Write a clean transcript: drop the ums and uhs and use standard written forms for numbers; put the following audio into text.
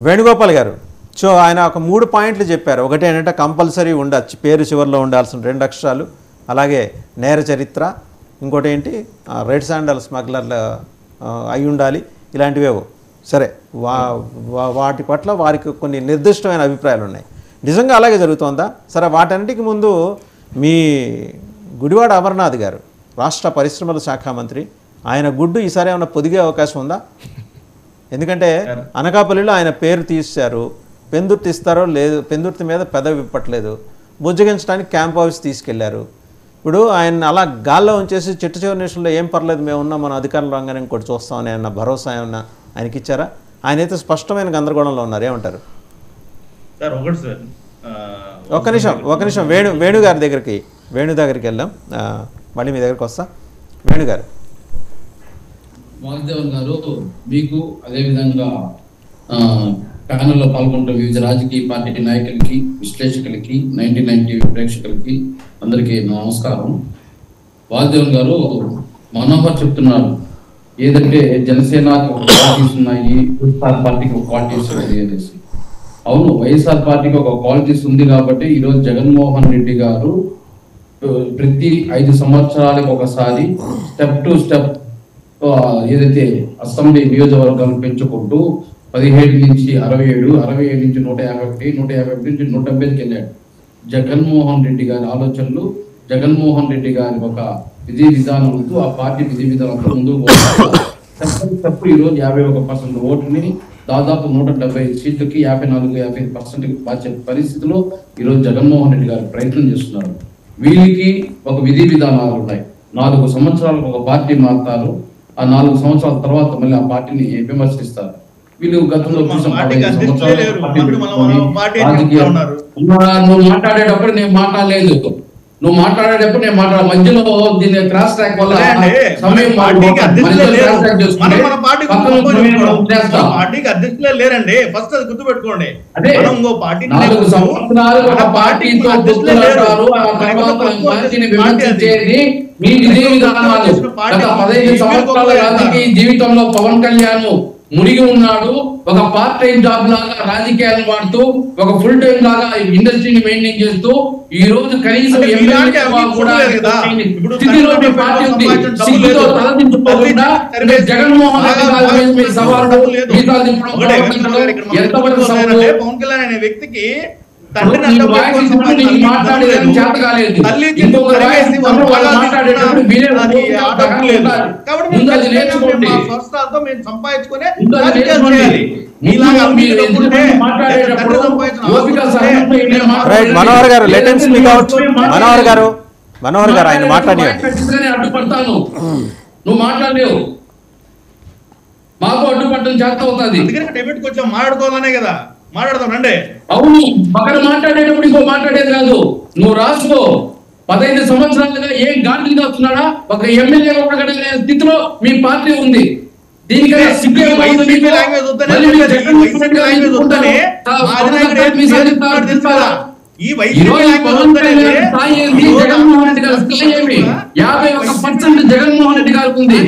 వేణుగోపాల్ గారు సో ఆయన ఒక 3 పాయింట్లు చెప్పారు. ఒకటి ఏంటంటే కంపల్సరీ ఉండొచ్చు పేరు చివరిలో ఉండాల్సిన 2 అక్షరాలు, అలాగే నేర చరిత్ర, ఇంకోటి ఏంటి రెడ్ శాండల్ స్మగ్లర్ల అయి ఉండాలి, ఇలాంటివేవో. సరే వాటి పట్ల వారికి కొన్ని నిర్దిష్టమైన అభిప్రాయాలు ఉన్నాయి. నిజంగా అలాగే జరుగుతోందా? సరే వాటన్నిటికి ముందు మీ గుడివాడ అమర్నాథ్ గారు రాష్ట్ర పరిశ్రమల శాఖ మంత్రి, ఆయన గుడ్డు ఈసారి ఏమైనా పొదిగే అవకాశం ఉందా? ఎందుకంటే అనకాపల్లిలో ఆయన పేరు తీశారు, పెందుర్తి ఇస్తారో లేదు, పెందుర్తి మీద పెదవి విప్పట్లేదు, బుజ్జగించడానికి క్యాంప్ ఆఫీస్ తీసుకెళ్లారు. ఇప్పుడు ఆయన అలా గాల్లో ఉంచేసి చిట్ట చివరి నిమిషంలో ఏం పర్లేదు మేము ఉన్నాం, మన అధికారంలో రాగానే ఇంకోటి చూస్తామని అన్న భరోసా ఏమన్నా ఆయనకి ఇచ్చారా? ఆయన అయితే స్పష్టమైన గందరగోళంలో ఉన్నారు. ఏమంటారు? ఒక్క నిమిషం వేణు గారి దగ్గరికి వెళ్దాం, మళ్ళీ మీ దగ్గరికి వస్తా. వేణు గారు, వాగ్దేవన్ గారు, మీకు అదేవిధంగా ప్యానెల్లో పాల్గొంటున్న వివిధ రాజకీయ పార్టీ నాయకులకి, విశ్లేషకులకి, 99 ప్రేక్షకులకి అందరికీ నమస్కారం. వాగ్దేవన్ గారు మనోహర్ చెప్తున్నారు ఏదంటే జనసేనకి ఒక క్వాలిటీస్ ఉన్నాయి, వైఎస్ఆర్ పార్టీకి ఒక క్వాలిటీస్ ఉంది అనేసి. అవును, వైఎస్ఆర్ పార్టీకి ఒక క్వాలిటీస్ ఉంది కాబట్టి ఈరోజు జగన్మోహన్ రెడ్డి గారు ప్రతి 5 సంవత్సరాలకు ఒకసారి స్టెప్ టు స్టెప్ ఏదైతే అసెంబ్లీ నియోజకవర్గాలు పెంచుకుంటూ 17 నుంచి 67, 67 నుంచి 151, 151 నుంచి 170కి వెళ్ళాడు. జగన్మోహన్ రెడ్డి గారి ఆలోచనలు, జగన్మోహన్ రెడ్డి గారి ఒక విధి విధానాలతో ఆ పార్టీ విధి విధానాలతో ముందుకు పోతారు. ఈరోజు 51% ఓటుని దాదాపు 175 సీట్లకి 54-50% మార్చే పరిస్థితిలో ఈరోజు జగన్మోహన్ రెడ్డి గారు ప్రయత్నం చేస్తున్నారు. వీళ్ళకి ఒక విధి విధానాలు ఉన్నాయి. 4 సంవత్సరాలకు ఒక పార్టీ మారుతారు, ఆ 4 సంవత్సరాల తర్వాత మళ్ళీ ఆ పార్టీని విమర్శిస్తారు. వీళ్ళు గతంలో నువ్వు మాట్లాడేటప్పుడు నేను మాట్లాడలేదు, నువ్వు మాట్లాడేటప్పుడు నేను మధ్యలో దీని క్రాస్ ట్రాక్ వల్ల సమయం పార్టీకి అధ్యక్షులే లేరండి. ఫస్ట్ అది గుర్తు పెట్టుకోండి. రాజకీయ జీవితంలో పవన్ కళ్యాణ్ మునిగి ఉన్నాడు. ఒక పార్ట్ టైం జాబ్ లాగా రాజకీయాలను వాడుతూ, ఒక ఫుల్ టైం లాగా ఇండస్ట్రీని మెయింటైన్ చేస్తూ ఈ రోజు కనీసం జగన్మోహన్ రెడ్డి పవన్ కళ్యాణ్ అనే వ్యక్తికి మనోహర్ గారు ఆయన అడ్డుపడతాను, నువ్వు మాట్లాడలేవు, మాకు అడ్డుపడటం చేత అవుతుంది. డెబిట్కి వచ్చాం, మాట్లాడుకోవాలనే కదా మాట్లాడదాం రండి. అవును, పక్కన మాట్లాడేటప్పుడు ఇంకో మాట్లాడేది కాదు. నువ్వు రాసుకో, 15 సంవత్సరాలుగా ఏం గాంధీగా వస్తున్నాడా, ఒక ఎమ్మెల్యే ఒకటనే స్థితిలో మీ పార్టీ ఉంది. దీనికన్నా ఈ 51% జగన్మోహన్ రెడ్డి గారికి ఉంది.